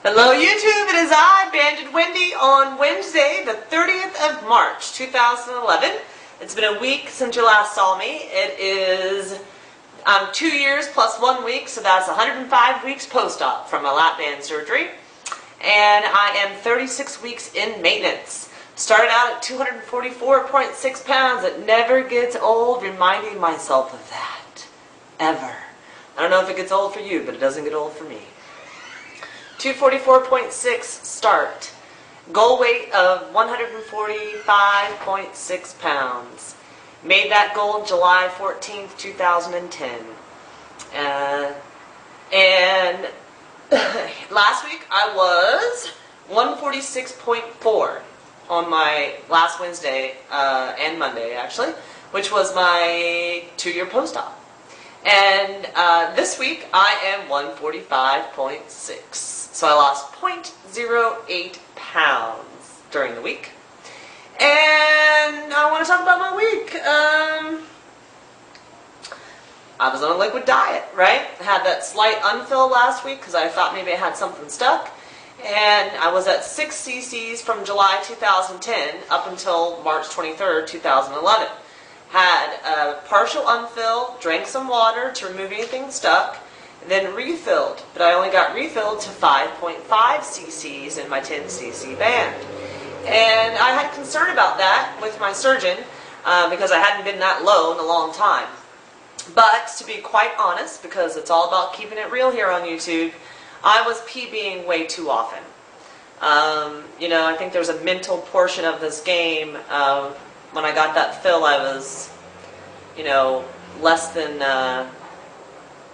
Hello YouTube, it is I, Banded Wendy, on Wednesday, the 30th of March, 2011. It's been a week since you last saw me. It is 2 years plus 1 week, so that's 105 weeks post-op from my lap band surgery. And I am 36 weeks in maintenance. Started out at 244.6 pounds. It never gets old reminding myself of that. Ever. I don't know if it gets old for you, but it doesn't get old for me. 244.6 start. Goal weight of 145.6 pounds. Made that goal July 14th, 2010. And last week I was 146.4 on my last Wednesday and Monday actually, which was my 2-year post-op. And this week I am 145.6. So I lost 0.08 pounds during the week. And I want to talk about my week. I was on a liquid diet, right? I had that slight unfill last week because I thought maybe I had something stuck. And I was at 6 cc's from July 2010 up until March 23rd, 2011. Had a partial unfill, drank some water to remove anything stuck, then refilled, but I only got refilled to 5.5 cc's in my 10 cc band. And I had concern about that with my surgeon because I hadn't been that low in a long time. But to be quite honest, because it's all about keeping it real here on YouTube, I was PBing way too often. You know, I think there's a mental portion of this game. When I got that fill, I was, you know, less than...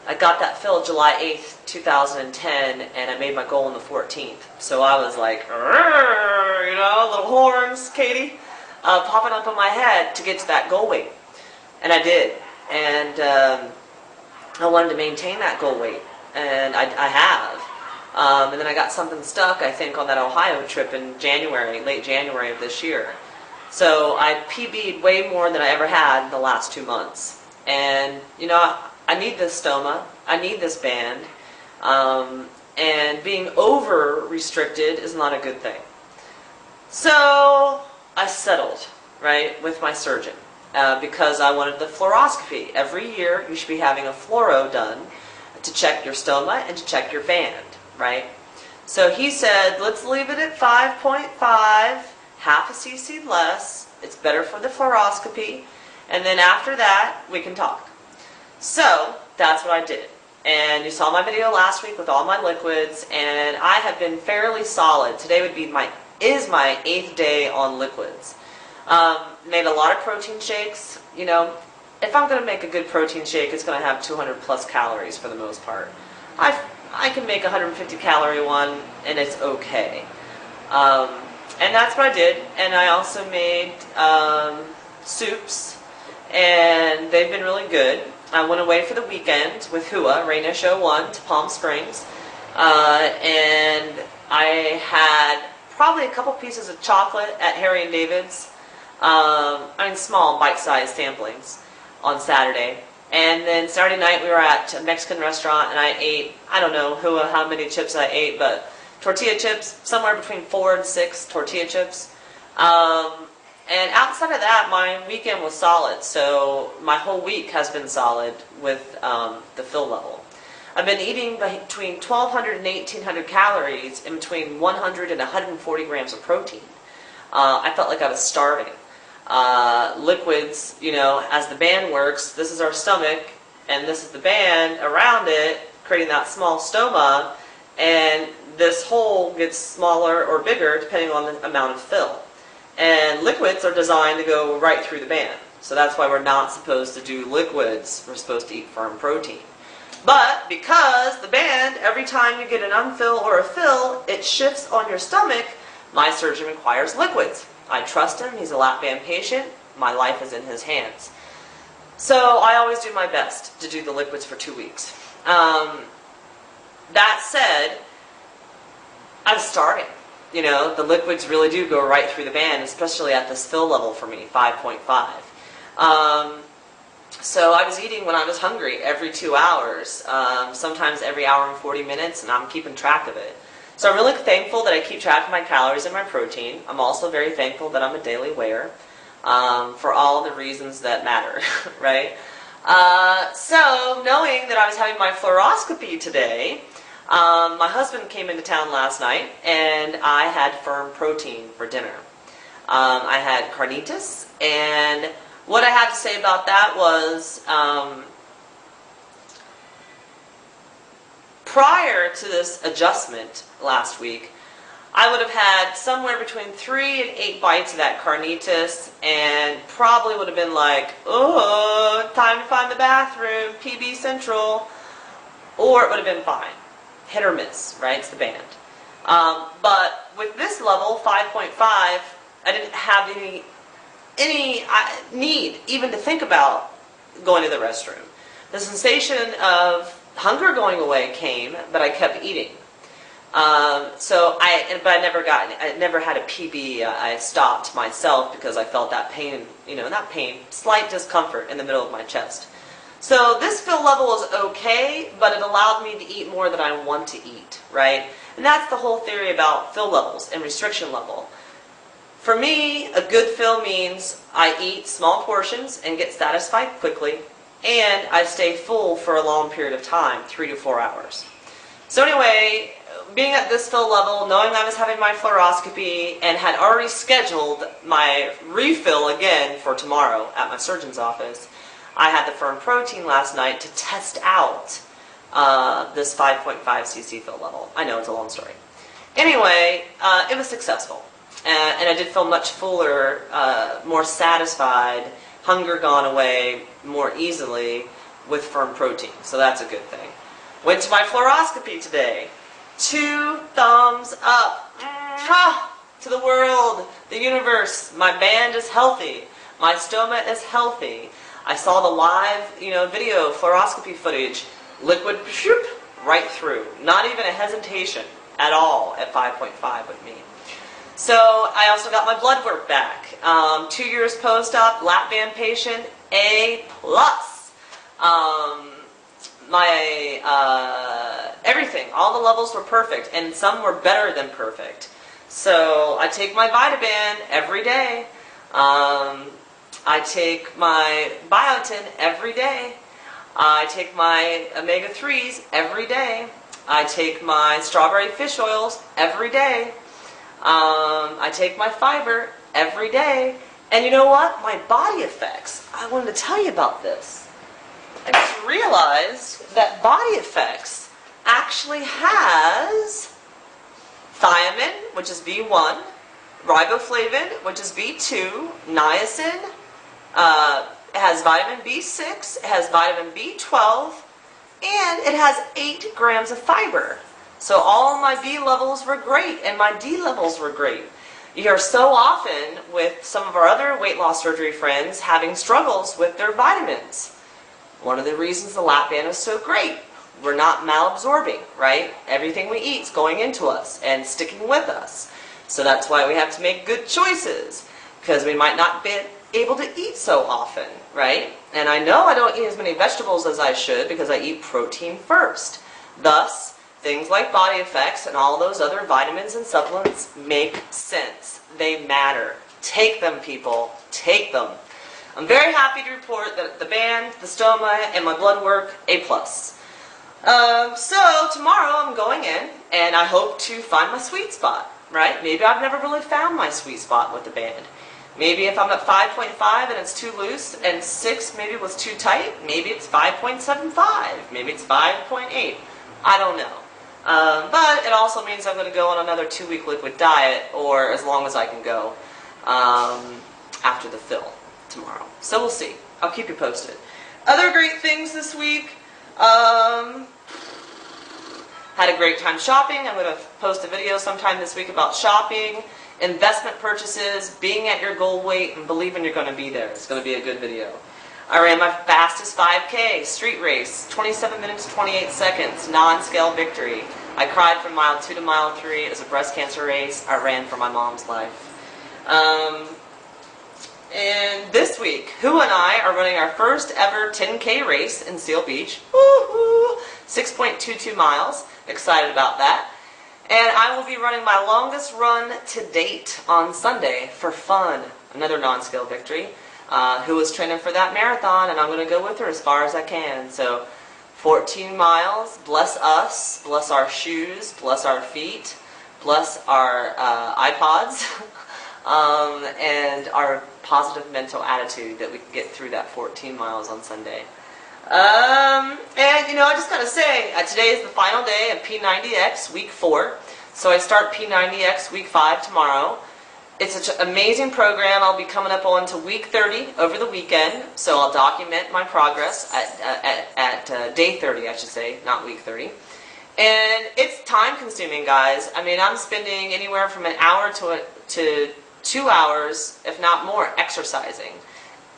I got that fill July 8th, 2010, and I made my goal on the 14th. So I was like, you know, little horns, Katie, popping up in my head to get to that goal weight. And I did. And I wanted to maintain that goal weight. And I have. And then I got something stuck, I think, on that Ohio trip in January, late January of this year. So I PB'd way more than I ever had in the last 2 months. And, you know, I need this stoma, I need this band, and being over-restricted is not a good thing. So I settled, right, with my surgeon, because I wanted the fluoroscopy. Every year you should be having a fluoro done to check your stoma and to check your band, right? So he said, let's leave it at 5.5, half a cc less, it's better for the fluoroscopy, and then after that we can talk. So that's what I did. And you saw my video last week with all my liquids, and I have been fairly solid. Today would be my 8th day on liquids. Made a lot of protein shakes. You know, if I'm going to make a good protein shake, it's going to have 200 plus calories for the most part. I can make a 150 calorie one, and it's okay. And that's what I did. And I also made soups, and they've been really good. I went away for the weekend with Hua, Raina Show 1, to Palm Springs, and I had probably a couple pieces of chocolate at Harry and David's, I mean small bite-sized samplings on Saturday. And then Saturday night we were at a Mexican restaurant and I ate, I don't know Hua how many chips I ate, but tortilla chips, somewhere between 4 and 6 tortilla chips. And outside of that, my weekend was solid, so my whole week has been solid with the fill level. I've been eating between 1,200 and 1,800 calories and between 100 and 140 grams of protein. I felt like I was starving. Liquids, you know, as the band works, this is our stomach, and this is the band around it, creating that small stoma, and this hole gets smaller or bigger depending on the amount of fill. And liquids are designed to go right through the band. So that's why we're not supposed to do liquids. We're supposed to eat firm protein. But because the band, every time you get an unfill or a fill, it shifts on your stomach, my surgeon requires liquids. I trust him. He's a lap band patient. My life is in his hands. So I always do my best to do the liquids for 2 weeks. That said, I'm starting. You know, the liquids really do go right through the band, especially at this fill level for me, 5.5. So I was eating when I was hungry every 2 hours, sometimes every hour and 40 minutes, and I'm keeping track of it. So I'm really thankful that I keep track of my calories and my protein. I'm also very thankful that I'm a daily weigher for all the reasons that matter, right? So knowing that I was having my fluoroscopy today, my husband came into town last night and I had firm protein for dinner. I had carnitas, and what I had to say about that was prior to this adjustment last week, I would have had somewhere between 3 and 8 bites of that carnitas and probably would have been like, oh, time to find the bathroom, PB Central, or it would have been fine. Hit or miss, right? It's the band. But with this level, 5.5, I didn't have any need even to think about going to the restroom. The sensation of hunger going away came, but I kept eating. But I never had a PB. I stopped myself because I felt that pain, not pain, slight discomfort in the middle of my chest. So this fill level is okay, but it allowed me to eat more than I want to eat, right? And that's the whole theory about fill levels and restriction level. For me, a good fill means I eat small portions and get satisfied quickly, and I stay full for a long period of time, 3 to 4 hours. So anyway, being at this fill level, knowing I was having my fluoroscopy, and had already scheduled my refill again for tomorrow at my surgeon's office, I had the firm protein last night to test out this 5.5 cc fill level. I know it's a long story. Anyway, it was successful. And I did feel much fuller, more satisfied, hunger gone away more easily with firm protein. So that's a good thing. Went to my fluoroscopy today. 2 thumbs up. To the world, the universe. My band is healthy. My stoma is healthy. I saw the live, video fluoroscopy footage. Liquid, shoop, right through. Not even a hesitation at all at 5.5 with me. So I also got my blood work back. 2 years post-op, lap band patient, A+. Everything, all the levels were perfect, and some were better than perfect. So I take my Vitaban every day. I take my biotin every day. I take my omega-3s every day. I take my strawberry fish oils every day. I take my fiber every day. And you know what? My body effects. I wanted to tell you about this. I just realized that Body Effects actually has thiamine, which is B1, riboflavin, which is B2, niacin, it has vitamin B6, it has vitamin B12, and it has 8 grams of fiber. So all my B levels were great, and my D levels were great. You hear so often with some of our other weight loss surgery friends having struggles with their vitamins. One of the reasons the lap band is so great, we're not malabsorbing, right? Everything we eat is going into us and sticking with us. So that's why we have to make good choices, because we might not be able to eat so often, right? And I know I don't eat as many vegetables as I should because I eat protein first. Thus, things like Body Effects and all those other vitamins and supplements make sense. They matter. Take them, people. Take them. I'm very happy to report that the band, the stoma, and my blood work, A+. So tomorrow I'm going in, and I hope to find my sweet spot, right? Maybe I've never really found my sweet spot with the band. Maybe if I'm at 5.5 and it's too loose, and 6 maybe was too tight, maybe it's 5.75, maybe it's 5.8. I don't know. But it also means I'm going to go on another 2-week liquid diet, or as long as I can go, after the fill tomorrow. So we'll see. I'll keep you posted. Other great things this week. Had a great time shopping. I'm going to post a video sometime this week about shopping, investment purchases, being at your goal weight, and believing you're going to be there. It's going to be a good video. I ran my fastest 5K, street race, 27 minutes, 28 seconds, non-scale victory. I cried from mile 2 to mile 3. It was a breast cancer race. I ran for my mom's life. And this week, Who and I are running our first ever 10K race in Seal Beach. Woohoo! 6.22 miles. Excited about that. And I will be running my longest run to date on Sunday for fun. Another non-scale victory. Who was training for that marathon, and I'm going to go with her as far as I can. So 14 miles, bless us, bless our shoes, bless our feet, bless our iPods, and our positive mental attitude that we can get through that 14 miles on Sunday. And, you know, I just got to say, today is the final day of P90X, week 4. So I start P90X week 5 tomorrow. It's such an amazing program. I'll be coming up on to week 30 over the weekend, so I'll document my progress at day 30, I should say, not week 30. And it's time-consuming, guys. I mean, I'm spending anywhere from an hour to 2 hours, if not more, exercising.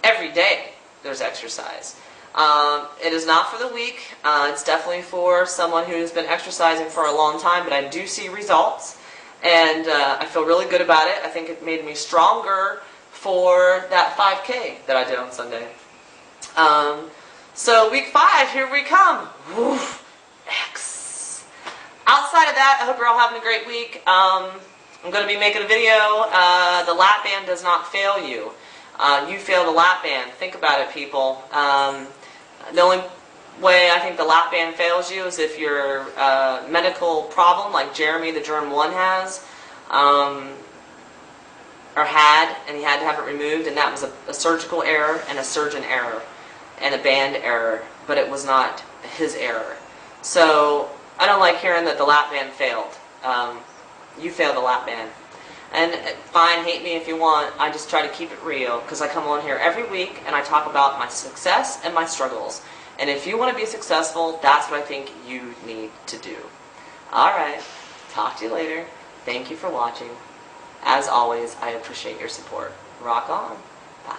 Every day there's exercise. It is not for the weak. It's definitely for someone who's been exercising for a long time, but I do see results. And I feel really good about it. I think it made me stronger for that 5K that I did on Sunday. So week 5, here we come. Woof, X. Outside of that, I hope you're all having a great week. I'm going to be making a video. The lap band does not fail you. You fail the lap band. Think about it, people. The only way I think the lap band fails you is if your medical problem, like Jeremy, the Germ 1 has, or had, and he had to have it removed, and that was a surgical error and a surgeon error and a band error, but it was not his error. So I don't like hearing that the lap band failed. You failed the lap band. And fine, hate me if you want, I just try to keep it real, because I come on here every week and I talk about my success and my struggles. And if you want to be successful, that's what I think you need to do. Alright, talk to you later. Thank you for watching. As always, I appreciate your support. Rock on. Bye.